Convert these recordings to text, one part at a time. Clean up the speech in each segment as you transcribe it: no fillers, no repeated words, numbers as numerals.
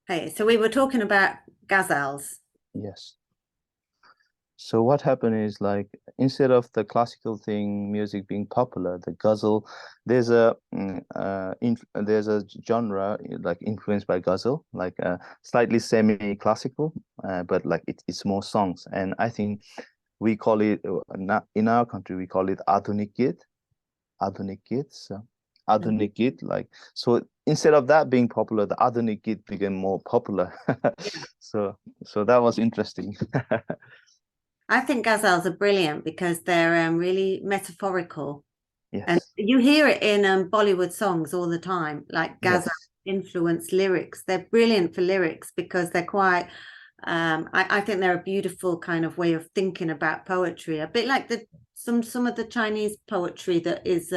Hey, so we were talking about ghazals. Yes. So what happened is like instead of the classical thing music being popular, the ghazal, there's a genre like influenced by ghazal, like slightly semi-classical, but like it's more songs. And I think we call it in our country we call it Adhunik Git. So Mhm. Adhunik Git, like so instead of that being popular, the Adhunik Git became more popular. Yeah. So so that was interesting. I think ghazals are brilliant because they're really metaphorical. And Yes. you hear it in Bollywood songs all the time, like ghazal Yes. influenced lyrics. They're brilliant for lyrics because they're quite, I think they're a beautiful kind of way of thinking about poetry, a bit like the some of the Chinese poetry that is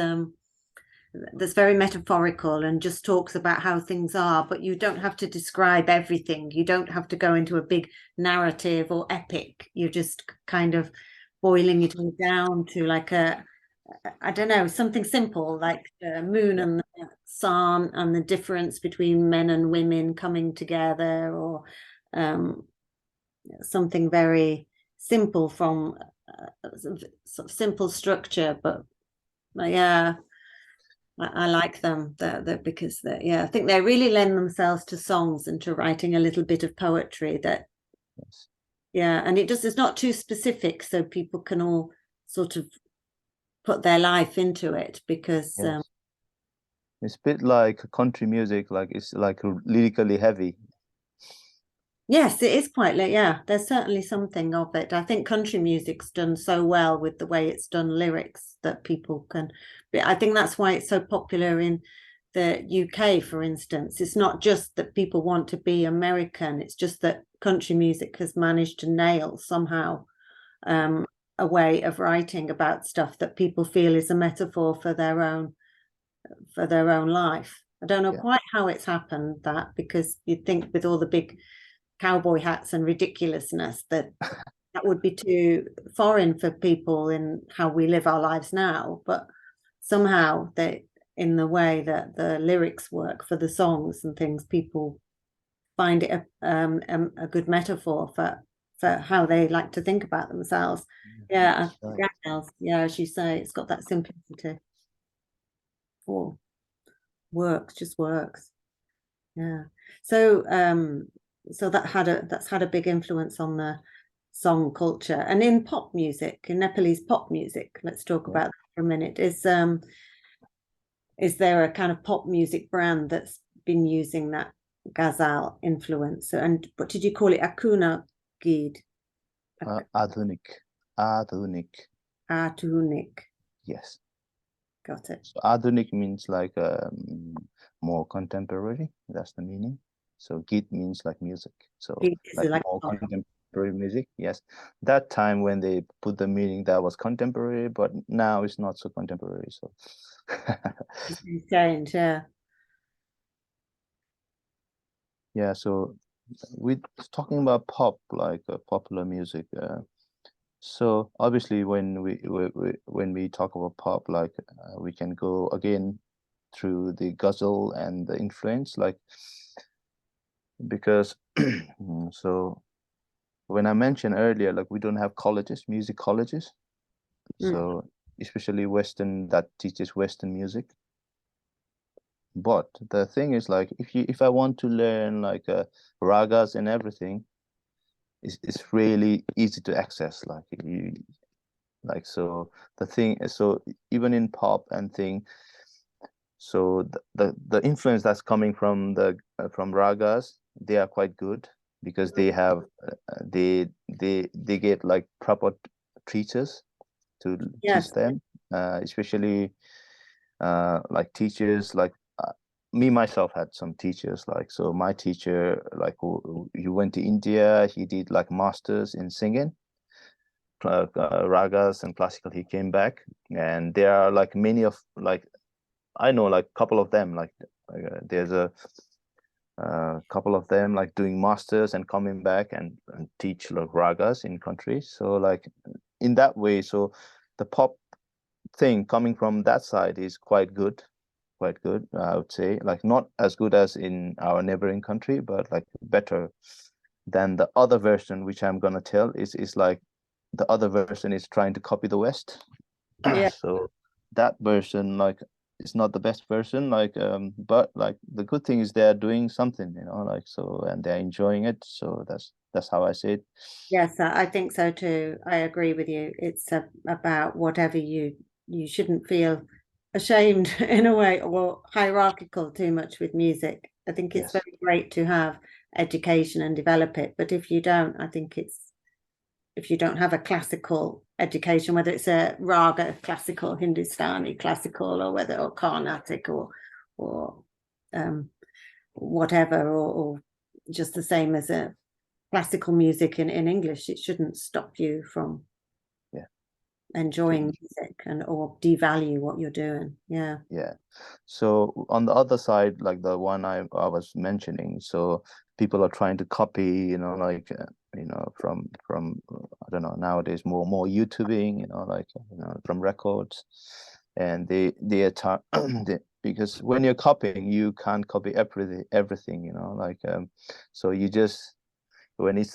that's very metaphorical and just talks about how things are, but you don't have to describe everything. You don't have to go into a big narrative or epic. You're just kind of boiling it all down to like I don't know, something simple like the moon Yeah. and the sun and the difference between men and women coming together, or um, something very simple from sort of simple structure. But yeah, I like them because yeah, I think they really lend themselves to songs and to writing a little bit of poetry that, Yes. yeah, and it's not too specific, so people can all sort of put their life into it because Yes. It's a bit like country music, like it's like lyrically heavy. yes, it is quite like, yeah, there's certainly something of it. I think country music's done so well with the way it's done lyrics that people can, I think that's why it's so popular in the UK, for instance. It's not just that people want to be American, it's just that country music has managed to nail somehow um, a way of writing about stuff that people feel is a metaphor for their own life. I don't know Yeah. quite how it's happened that, because you'd think with all the big cowboy hats and ridiculousness that that would be too foreign for people in how we live our lives now, but somehow they, in the way that the lyrics work for the songs and things, people find it a good metaphor for how they like to think about themselves. Yeah, That's right. yeah, as you say, it's got that simplicity. Oh, works, just works. Yeah. So so that's had a big influence on the song culture. And in pop music, in Nepalese pop music, let's talk Yeah. about that for a minute. Is there a kind of pop music brand that's been using that ghazal influence? And what did you call it? Akuna Gid, Adhunik. Adhunik. Atunik. Yes. Got it. So Adhunik means like more contemporary. That's the meaning. So Git means like music. So Gid is like like more contemporary music. Yes. That time when they put the meaning that was contemporary, but now it's not so contemporary. So change, yeah. yeah. So we talking about pop, like popular music. So obviously, when we talk about pop, like we can go again through the ghazal and the influence, like because so when I mentioned earlier, like we don't have colleges, music colleges, Mm. so especially Western that teaches Western music. But the thing is, like if I want to learn like ragas and everything, it's really easy to access. Like you like so the thing so even in pop and thing so the influence that's coming from the from ragas they are quite good because they have they get like proper teachers to teach Yes. them especially like teachers like me myself had some teachers like so my teacher like who he went to India he did like masters in singing ragas and classical he came back and there are like many of like I know like a couple of them like there's a couple of them like doing masters and coming back and teach like ragas in countries so like in that way so the pop thing coming from that side is quite good quite good, I would say. Like not as good as in our neighboring country, but like better than the other version, which I'm gonna tell is like the other version is trying to copy the West. Yeah. So that version, like, it's not the best version, like, but like the good thing is they're doing something, like, so, and they're enjoying it. So that's how I see it. Yes, I think so too. I agree with you. It's about whatever you shouldn't feel ashamed in a way or hierarchical too much with music. I think it's Yes. very great to have education and develop it, but if you don't, I think if you don't have a classical education, whether it's a raga, classical, Hindustani, classical, or whether or Carnatic or whatever, or just the same as a classical music in English, it shouldn't stop you from enjoying music or devalue what you're doing. Yeah. Yeah. So on the other side, like the one I was mentioning, so people are trying to copy, like from I don't know, nowadays more YouTubing, like from records, and they attack because when you're copying, you can't copy everything, like so you just when if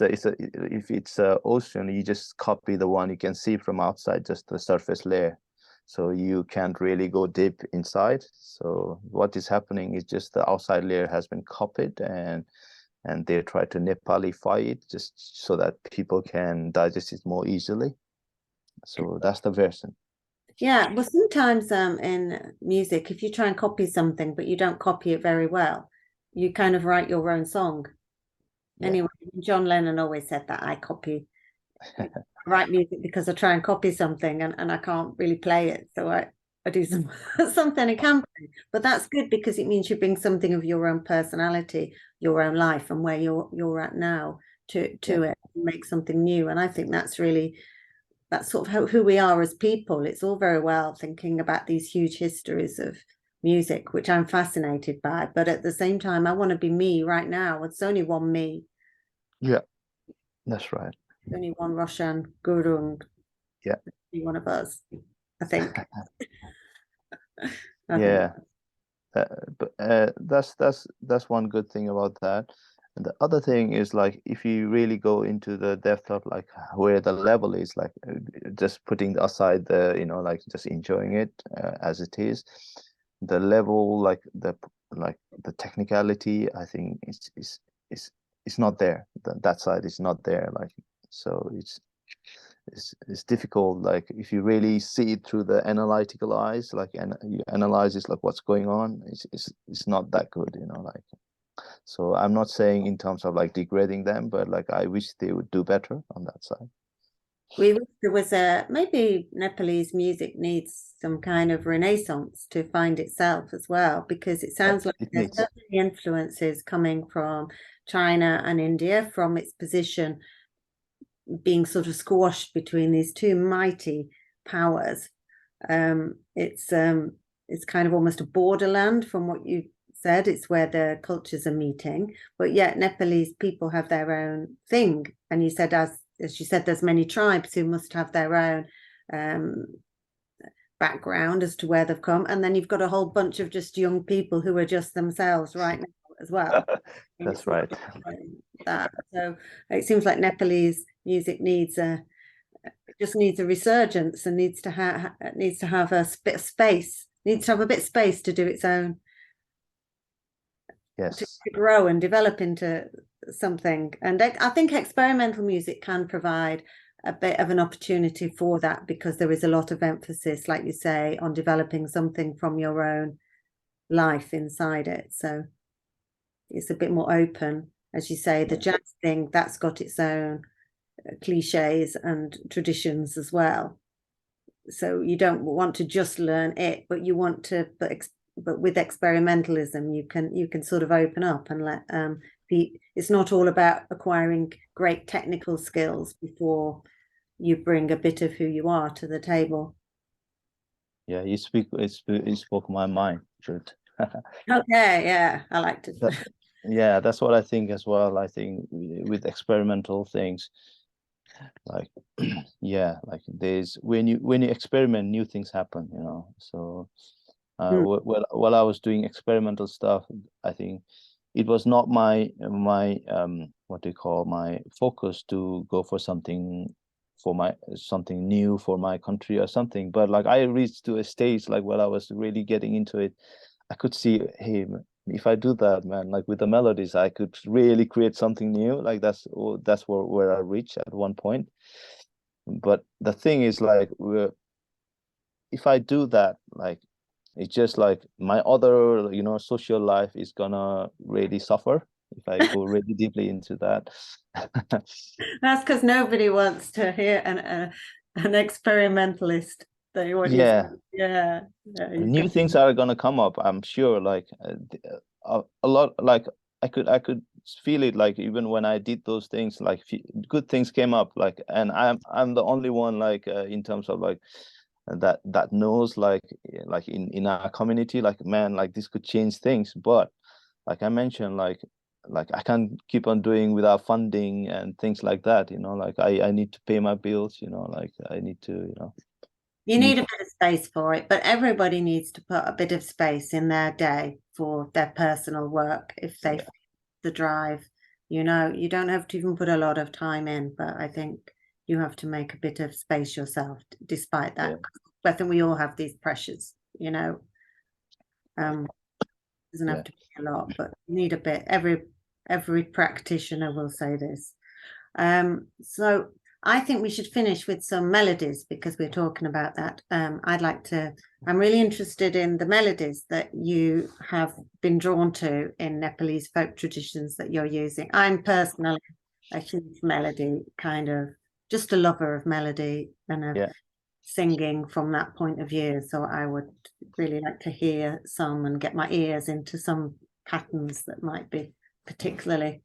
it's a ocean, you just copy the one you can see from outside, just the surface layer. So you can't really go deep inside. So what is happening is just the outside layer has been copied, and they try to Nepalify it just so that people can digest it more easily. So that's the version. Yeah. Well, sometimes in music, if you try and copy something, but you don't copy it very well, you kind of write your own song. Yeah. Anyway, John Lennon always said that I write music because I try and copy something and I can't really play it. So I do something I can play. But that's good because it means you bring something of your own personality, your own life and where you're at now to Yeah. it, make something new. And I think that's sort of who we are as people. It's all very well thinking about these huge histories of music, which I'm fascinated by. But at the same time, I want to be me right now. It's only one me. Yeah, that's right. Only one Roshan Gurung, Yeah. one of us, I think. I think. Yeah. But that's one good thing about that. And the other thing is like if you really go into the depth of like where the level is, like just putting aside the like just enjoying it as it is, the level like the technicality, I think it's not there. That side is not there. Like so it's difficult, like if you really see it through the analytical eyes, like and you analyze it's like what's going on, it's not that good, like. So I'm not saying in terms of like degrading them, but like I wish they would do better on that side. We wish there was maybe Nepalese music needs some kind of renaissance to find itself as well, because it Yeah, sounds like it there's so needs. many influences coming from China and India from its position being sort of squashed between these two mighty powers. It's kind of almost a borderland from what you said. It's where the cultures are meeting, but yet Nepalese people have their own thing. And you said, as you said, there's many tribes who must have their own background as to where they've come, and then you've got a whole bunch of just young people who are just themselves right now as well. That's right. That so it seems like Nepalese music just needs a resurgence and needs to have a bit of space, needs to have a bit of space to do its own, Yes. to grow and develop into something. And I think experimental music can provide a bit of an opportunity for that, because there is a lot of emphasis, like you say, on developing something from your own life inside it. So it's a bit more open, as you say. The jazz thing, that's got its own cliches and traditions as well. So you don't want to just learn it, but you want to, but with experimentalism, you can sort of open up and let it's not all about acquiring great technical skills before you bring a bit of who you are to the table. Yeah, you spoke my mind, Jude. Okay, yeah, I liked it. Yeah, that's what I think as well. I think with experimental things, like yeah, like there's when you experiment, new things happen, so Mm. While I was doing experimental stuff, I think it was not my what do you call, my focus to go for something something new for my country or something. But like I reached to a stage like when I was really getting into it, I could see, hey, if I do that, man, like with the melodies, I could really create something new. Like that's where I reached at one point. But the thing is, like, if I do that, like, it's just like my other, social life is gonna really suffer if I go really deeply into that. That's because nobody wants to hear an experimentalist. They what you Yeah, yeah, yeah, you new can. things are gonna come up, I'm sure. Like a lot, like I could feel it. Like even when I did those things, like good things came up. Like, and I'm the only one, like in terms of like that knows, like in our community, like, man, like this could change things. But like I mentioned, like I can't keep on doing without funding and things like that. Like I need to pay my bills. Like I need to, You live. need a bit of space for it, but everybody needs to put a bit of space in their day for their personal work if they Yeah, the drive. You don't have to even put a lot of time in, but I think you have to make a bit of space yourself despite yeah, that. I think we all have these pressures, doesn't yeah. have to be a lot, but you need a bit. Every practitioner will say this. So I think we should finish with some melodies because we're talking about that. I'm really interested in the melodies that you have been drawn to in Nepalese folk traditions that you're using. I'm personally a huge melody kind of, just a lover of melody and of Yeah. singing from that point of view. So I would really like to hear some and get my ears into some patterns that might be particularly,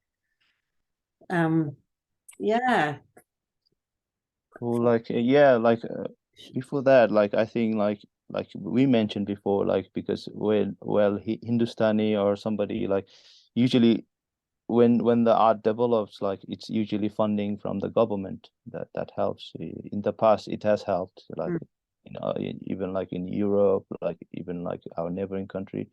yeah. Well, like yeah, like before that, like I think like we mentioned before, like because Hindustani or somebody, like usually when the art develops, like it's usually funding from the government that helps. In the past it has helped, like, Mm. even like in Europe, like even like our neighboring country.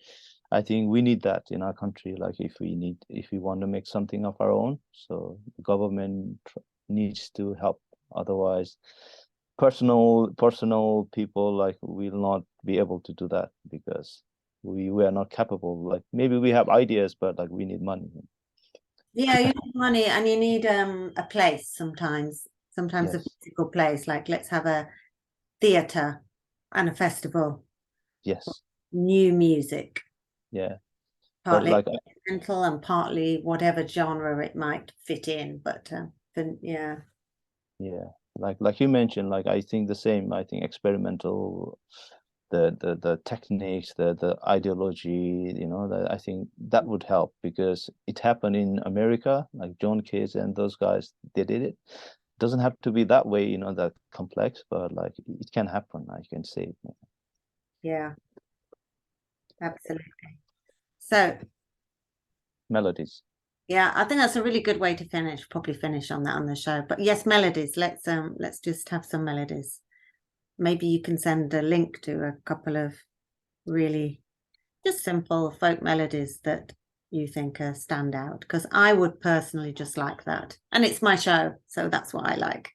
I think we need that in our country, like if we want to make something of our own, so the government needs to help. Otherwise, personal people, like, will not be able to do that because we are not capable. Like maybe we have ideas, but like we need money. Yeah, you need money and you need a place sometimes. Sometimes a Yes, physical place, like let's have a theatre and a festival, yes, new music, yeah. But partly like, experimental and partly whatever genre it might fit in. But yeah. yeah, like you mentioned, like I think the same. I think experimental, the techniques, the ideology, that I think that would help because it happened in America, like John Cage and those guys, they did it. Doesn't have to be that way, that complex, but like it can happen. I can say it. Yeah, absolutely. So Melodies. yeah, I think that's a really good way to finish, probably finish on that on the show. But yes, melodies. Let's just have some melodies. Maybe you can send a link to a couple of really just simple folk melodies that you think are stand out because I would personally just like that. And it's my show, so that's what I like.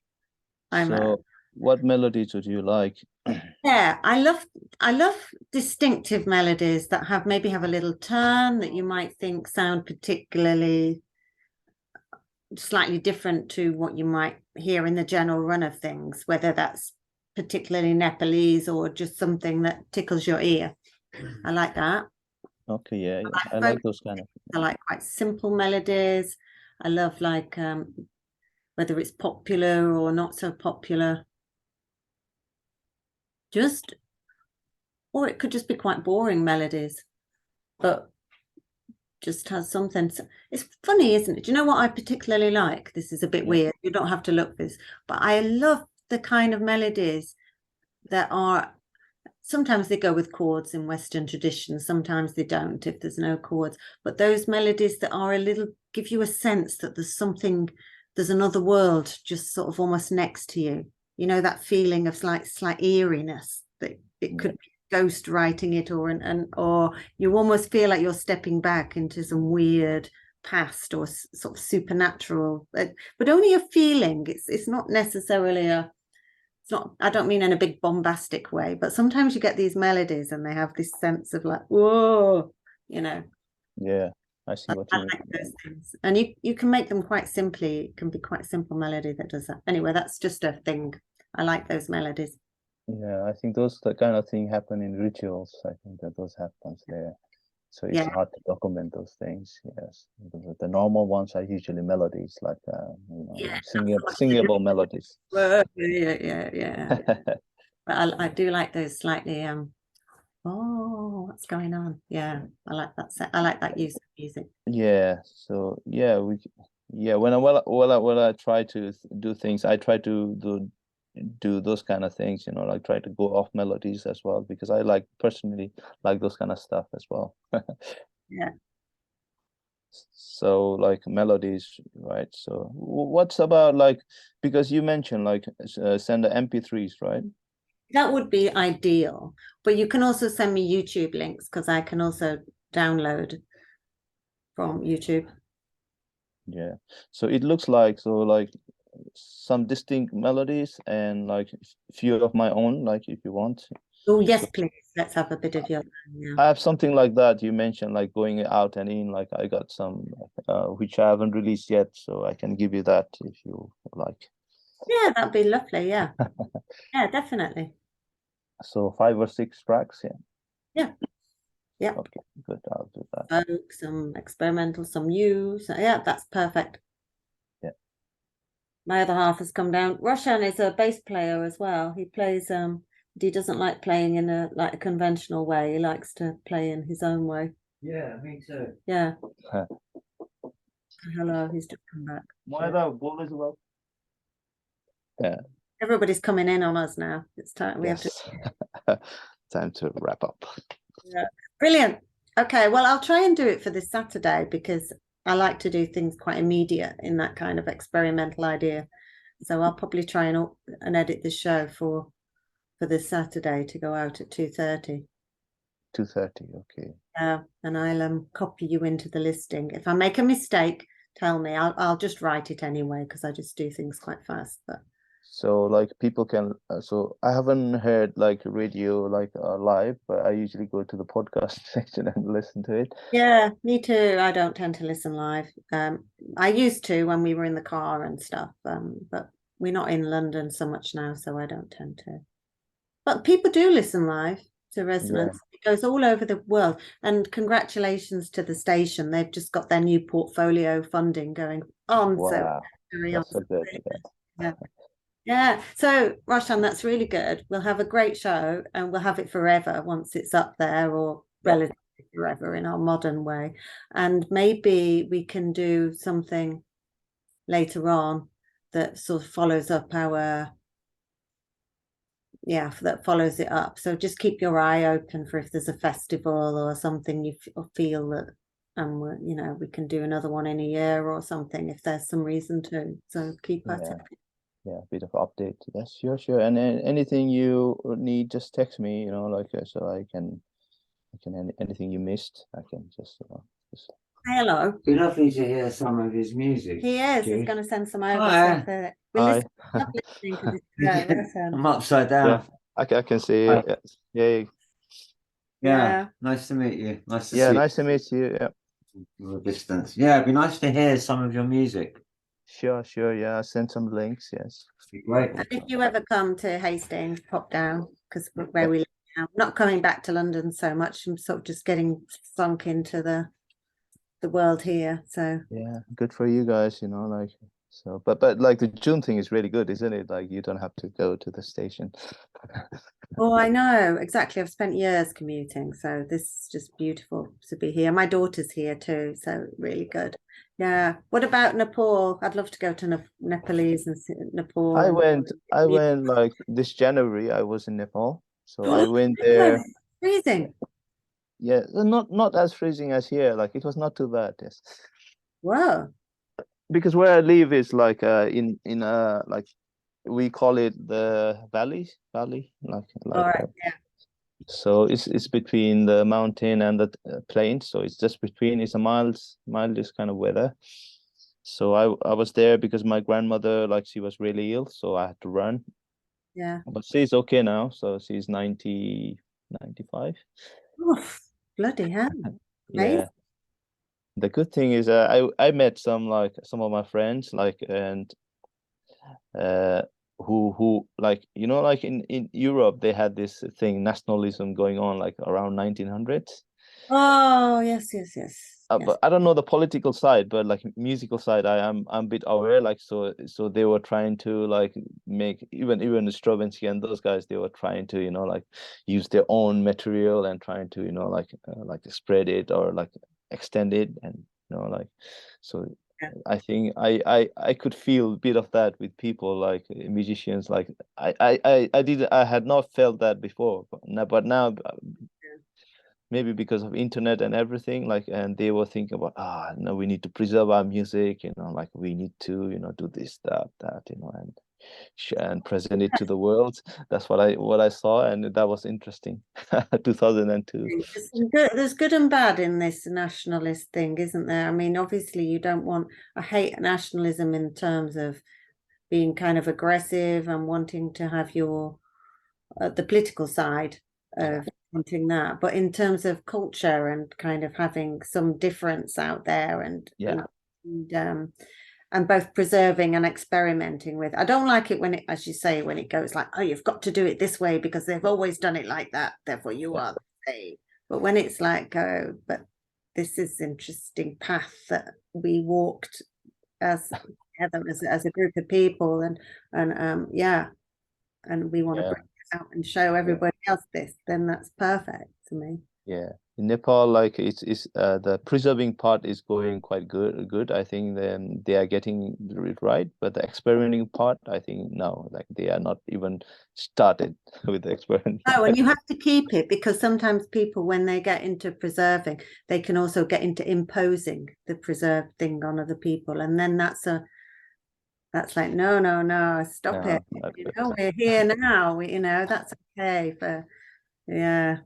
I'm a So, what melodies would you like? Yeah, I love distinctive melodies that maybe have a little turn that you might think sound particularly slightly different to what you might hear in the general run of things, whether that's particularly Nepalese or just something that tickles your ear. I like that. Okay, yeah, I yeah. like I folk, like those kind of. I like quite simple melodies. I love like whether it's popular or not so popular. Just or it could just be quite boring melodies, but just has something. It's funny, isn't it? Do you know what I particularly like? This is a bit Yeah, weird. You don't have to look for this, but I love the kind of melodies that are sometimes they go with chords in Western traditions, sometimes they don't if there's no chords. But those melodies that are a little give you a sense that there's another world just sort of almost next to you. You know, that feeling of slight eeriness that it yeah, could be ghost writing it, or you almost feel like you're stepping back into some weird past or sort of supernatural, but only a feeling. It's not necessarily it's not, I don't mean in a big bombastic way, but sometimes you get these melodies and they have this sense of like, whoa, you know. Yeah, I see what I you mean. like those things. And you can make them quite simply. It can be quite a simple melody that does that. Anyway, that's just a thing. I like those melodies. Yeah, I think those the kind of thing happen in rituals. I think that those happens there. So it's Yeah. hard to document those things. Yes, the normal ones are usually melodies, like Yeah. singable melodies. Yeah. But I do like those slightly oh, what's going on? Yeah, I like that set. I like that use of music. Yeah. So yeah, when I try to do things, I try to do those kind of things. Like try to go off melodies as well because I personally like those kind of stuff as well. Yeah. So like melodies, right? So what's about like because you mentioned like send the MP3s, right? That would be ideal. But you can also send me YouTube links because I can also download from YouTube. Yeah. So it looks like some distinct melodies and like few of my own, like if you want. Oh, yes, So please. Let's have a bit of your yeah. I have something like that. You mentioned like going out and in, like I got some which I haven't released yet, so I can give you that if you like. Yeah, that'd be lovely. Yeah. Yeah, definitely. So 5 or 6 tracks, yeah. Yeah. Yeah. Okay, good. I'll do that. Folk, some experimental, some new. So yeah, that's perfect. Yeah. My other half has come down. Roshan is a bass player as well. He plays he doesn't like playing in a conventional way. He likes to play in his own way. Yeah, me too. Yeah. Hello, he's just come back. Yeah. Everybody's coming in on us now. It's time we have to. Time to wrap up. Yeah. Brilliant. Okay, well, I'll try and do it for this Saturday because I like to do things quite immediate in that kind of experimental idea. So I'll probably try and edit the show for this Saturday to go out at 2:30. 2:30, okay. Yeah, and I'll copy you into the listing. If I make a mistake, tell me. I'll just write it anyway because I just do things quite fast. But So like people can so I haven't heard like radio like live, but I usually go to the podcast section and listen to it. yeah, me too. I don't tend to listen live. I used to when we were in the car and stuff. But we're not in London so much now, so I don't tend to. But people do listen live to Resonance. It goes all over the world. And congratulations to the station. They've just got their new portfolio funding going on. Wow, so carry on. that's so good. Yeah. Yeah. So Roshan, that's really good. We'll have a great show and we'll have it forever once it's up there or relatively forever in our modern way. And maybe we can do something later on that sort of follows up that follows it up. So just keep your eye open for if there's a festival or something you feel that we can do another one in a year or something if there's some reason to. So keep at it. Yeah, a bit of update. Yes, sure. And anything you need, just text me, like so I can anything you missed, I can just Hello. It'd be lovely to hear some of his music. He is. He's going to send some over. Hi. We're listening to this show. I'm upside down. Yeah, I can see you. Yeah. Yeah. Nice to meet you. Nice to see nice to meet you. Yeah. from a distance. Yeah, it'd be nice to hear some of your music. Sure. Yeah, send some links. Yes. Great. And if you ever come to Hastings, pop down because where we live now. I'm not coming back to London so much. I'm sort of just getting sunk into the world here. So yeah, good for you guys. Like so, but like the June thing is really good, isn't it? Like you don't have to go to the station. Oh, I know exactly. I've spent years commuting, so this is just beautiful to be here. My daughter's here too, so really good. Yeah. What about Nepal? I'd love to go to Nepalese and Nepal. I went like this January. I was in Nepal, so I went there. Freezing. Yeah, not as freezing as here. Like it was not too bad. Yes. Wow. Because where I live is like in like we call it the valley, like All right. Yeah. So it's between the mountain and the plains. So it's just between. It's a mildest kind of weather. So I was there because my grandmother, like, she was really ill, so I had to run. Yeah. But she's okay now. So she's 95. Oof, bloody hell. Amazing. Yeah. The good thing is, I met some of my friends, like, and uh who like, like in Europe they had this thing, nationalism, going on like around 1900s. Oh, yes, yes, yes, yes. But I don't know the political side, but like musical side, I'm a bit aware. Like, so they were trying to like make, even the Stravinsky and those guys, they were trying to like use their own material and trying to like spread it or like extend it, and like, so Yeah. I think I could feel a bit of that with people like musicians. Like I had not felt that before, but now maybe because of internet and everything, like, and they were thinking about, no, we need to preserve our music, like we need to do this, that, and present it to the world. That's what I saw, and that was interesting. 2002. There's good and bad in this nationalist thing, isn't there? I mean, obviously you don't want, I hate nationalism in terms of being kind of aggressive and wanting to have your the political side Yeah. of wanting that, but in terms of culture and kind of having some difference out there, and Yeah. and both preserving and experimenting with. I don't like it when it, as you say, when it goes like, oh, you've got to do it this way because they've always done it like that, therefore you Yeah. are the same. But when it's like, oh, but this is interesting path that we walked as together as a group of people, and yeah, and we want to Yeah. bring it out and show everybody else this, then that's perfect to me. Yeah, in Nepal, like, it's the preserving part is going quite good. I think then they are getting it right, but the experimenting part, I think no, like they are not even started with the experiment. Oh, and you have to keep it, because sometimes people, when they get into preserving, they can also get into imposing the preserved thing on other people, and then that's like, no, stop it. No, not good. We're here now. That's okay for, yeah.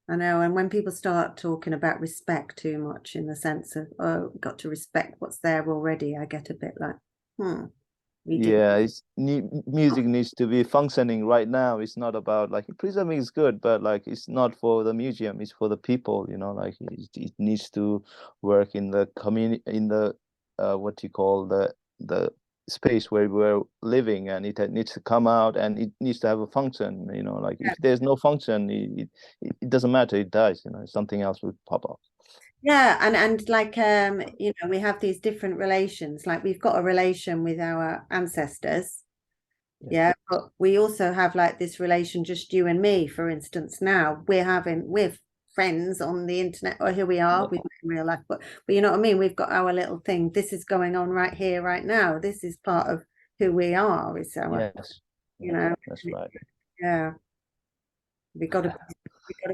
I know, and when people start talking about respect too much, in the sense of, oh, we've got to respect what's there already, I get a bit like, we didn't. Yeah, music needs to be functioning right now. It's not about, like, preserving is good, but like it's not for the museum, it's for the people, like it needs to work in the community, in the what you call the space where we're living, and it needs to come out, and it needs to have a function, like if there's no function, it doesn't matter, it dies, something else will pop up. Yeah, and like we have these different relations. Like, we've got a relation with our ancestors, yeah, but we also have like this relation, just you and me, for instance. Now we're friends on the internet, or here we are, we in real life, but you know what I mean? We've got our little thing. This is going on right here, right now. This is part of who we are. It's our, Yes, that's right. yeah. We got to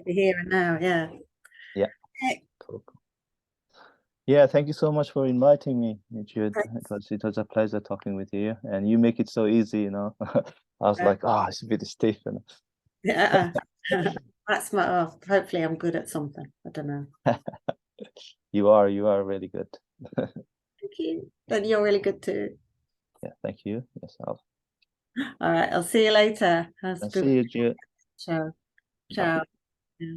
be here and now, yeah. Yeah. Okay. Cool. Yeah, thank you so much for inviting me, Jude. It was a pleasure talking with you, and you make it so easy, I was like, it's a bit stiff, Yeah. That's hopefully I'm good at something. I don't know. You are really good. Thank you. And you're really good too. Yeah, thank you. Yes, All right, I'll see you later. I'll see you, Jude. Ciao. Ciao. Yeah.